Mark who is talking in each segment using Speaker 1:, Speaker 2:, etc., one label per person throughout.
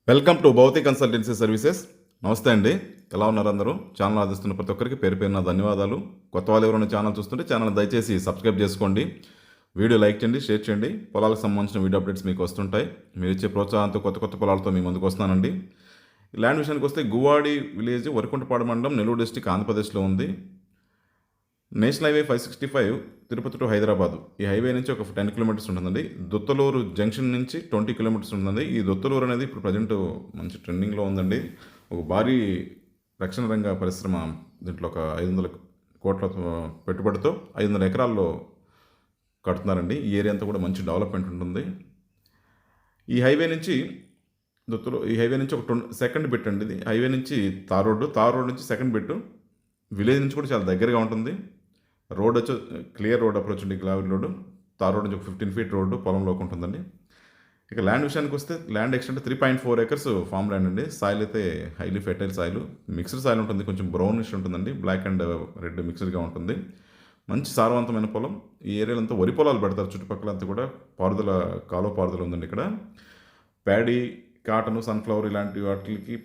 Speaker 1: Welcome to భౌతిక consultancy services. నమస్తే అండి, ఎలా ఉన్నారు అందరూ? ఛానల్ ఆదిస్తున్న ప్రతి ఒక్కరికి పేరు పేరున ధన్యవాదాలు. కొత్త వాళ్ళు ఎవరైనా ఛానల్ చూస్తుంటే ఛానల్ దయచేసి సబ్స్క్రైబ్ చేసుకోండి, వీడియో లైక్ చేయండి, షేర్ చేయండి. పొలాలకు సంబంధించిన వీడియో అప్డేట్స్ మీకు వస్తుంటాయి. మీరు ఇచ్చే ప్రోత్సాహంతో కొత్త కొత్త పొలాలతో మీ ముందుకు వస్తున్నానండి. ల్యాండ్ విషయానికి వస్తే గువ్వాడి విలేజ్, వరికుంటపాడు మండలం, నెల్లూరు డిస్టిక్, ఆంధ్రప్రదేశ్లో ఉంది. National highway 565 Tirupati to Hyderabad. ఈ హైవే నుంచి ఒక 10 కిలోమీటర్స్ ఉంటుందండి. దొత్తలూరు జంక్షన్ నుంచి 20 కిలోమీటర్స్ ఉంటుందండి. ఈ దొత్తలూరు అనేది ఇప్పుడు ప్రజెంట్ మంచి ట్రెండింగ్లో ఉందండి. ఒక భారీ రక్షణ రంగ పరిశ్రమ, దీంట్లో ఒక 500 కోట్ల పెట్టుబడితో 500 ఎకరాల్లో కడుతున్నారండి. ఈ ఏరియా అంతా కూడా మంచి డెవలప్మెంట్ ఉంటుంది. ఈ హైవే నుంచి ఒక సెకండ్ బిట్ అండి. ఇది హైవే నుంచి తార్ రోడ్ నుంచి సెకండ్ బిట్. విలేజ్ నుంచి కూడా చాలా దగ్గరగా ఉంటుంది. రోడ్ వచ్చి క్లియర్ రోడ్ అప్రోచ్ ఉంది, గ్రావెల్ రోడ్డు. తార్ రోడ్ నుంచి ఒక 15 ఫీట్ రోడ్డు పొలంలోకి ఉంటుందండి. ఇక ల్యాండ్ విషయానికి వస్తే land extent 3.4 acres farm land అండి. సాయిల్ అయితే highly fertile soil, mixed soil ఉంటుంది, కొంచెం బ్రౌనిష్ ఉంటుందండి, బ్లాక్ అండ్ రెడ్ మిక్స్డ్గా ఉంటుంది. మంచి సారవంతమైన పొలం. ఈ ఏరియాలో అంతా వరి పొలాలు పెడతారు, చుట్టుపక్కల అంతా కూడా కాలువ పారుదల ఉందండి. ఇక్కడ ప్యాడీ, కాటను, సన్ఫ్లవర్ ఇలాంటి వాటికి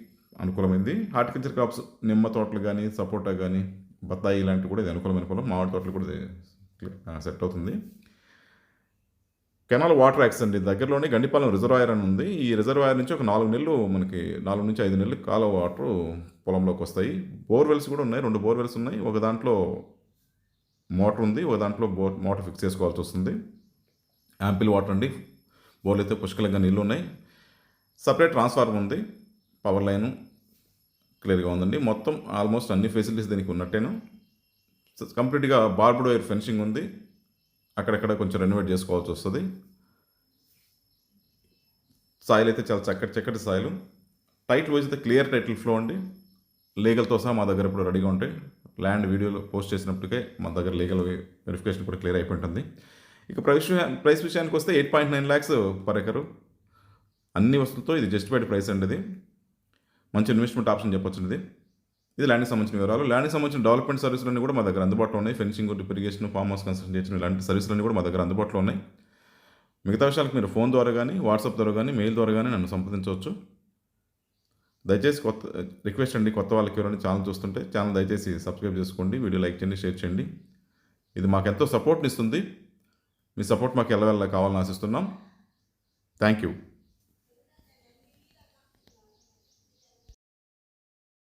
Speaker 1: అనుకూలమైంది. హార్టికల్చర్ క్రాప్స్, నిమ్మ తోటలు కానీ, సపోటా కానీ, బత్తాయి ఇలాంటివి కూడా ఇది అనుకూలమైన పొలం. మామిడి తోటలు కూడా సెట్ అవుతుంది. కెనాల్ వాటర్ యాక్సెస్ అండి. దగ్గరలోనే గండిపాలెం రిజర్వాయర్ అని ఉంది. ఈ రిజర్వాయర్ నుంచి ఒక 4 నెలలు మనకి 4 నుంచి 5 నెలలు కాలువ వాటర్ పొలంలోకి వస్తాయి. బోర్వెల్స్ కూడా ఉన్నాయి, 2 బోర్వెల్స్ ఉన్నాయి. ఒక దాంట్లో మోటార్ ఉంది, ఒక దాంట్లో మోటార్ ఫిక్స్ చేసుకోవాల్సి వస్తుంది. యాంపిల్ వాటర్ అండి, బోర్లు అయితే పుష్కలంగా నీళ్ళు ఉన్నాయి. సపరేట్ ట్రాన్స్ఫార్మర్ ఉంది, పవర్ లైను క్లియర్గా ఉందండి. మొత్తం ఆల్మోస్ట్ అన్ని ఫెసిలిటీస్ దీనికి ఉన్నట్టేను. కంప్లీట్గా బార్బుడ్ వైర్ ఫెన్సింగ్ ఉంది. అక్కడక్కడ కొంచెం రెనోవేట్ చేసుకోవాల్సి వస్తుంది. సాయిల్ అయితే చాలా చక్కటి సాయిల్. టైటిల్ వైజ్ అయితే క్లియర్ టైటిల్ ఫ్లో అండి. లీగల్తో సహా మా దగ్గర ఇప్పుడు రెడీగా ఉంటాయి. ల్యాండ్ వీడియోలో పోస్ట్ చేసినప్పటికే మా దగ్గర లీగల్ వెరిఫికేషన్ కూడా క్లియర్ అయిపోయింటుంది. ఇక ప్రైస్ విషయానికి వస్తే 8.9 lakhs పర్ ఎకరు. అన్ని వస్తువులతో ఇది జస్టిఫైడ్ ప్రైస్ అండి. ఇది మంచి ఇన్వెస్ట్మెంట్ ఆప్షన్ చెప్పొచ్చు. ఇది ల్యాండ్కి సంబంధించిన వివరాలు. ల్యాండ్కి సంబంధించిన డెవలప్మెంట్ సర్వీసులన్నీ కూడా మా దగ్గర అందుబాటులో ఉన్నాయి. Fencing, irrigation, farm house construction ఇలాంటి సర్వీసులన్నీ కూడా మా దగ్గర అందుబాటులో ఉన్నాయి. మిగతా విషయాలకు మీరు ఫోన్ ద్వారా కానీ, వాట్సాప్ ద్వారా కానీ, మెయిల్ ద్వారా కానీ నన్ను సంప్రదించవచ్చు. దయచేసి రిక్వెస్ట్ అండి, కొత్త వాళ్ళకి ఎవరైనా ఛానల్ చూస్తుంటే ఛానల్ దయచేసి సబ్స్క్రైబ్ చేసుకోండి, వీడియో లైక్ చేయండి, షేర్ చేయండి. ఇది మాకు ఎంతో సపోర్ట్ని ఇస్తుంది. మీ సపోర్ట్ మాకు ఎల్లవెల్లా కావాలని ఆశిస్తున్నాం. Thank you.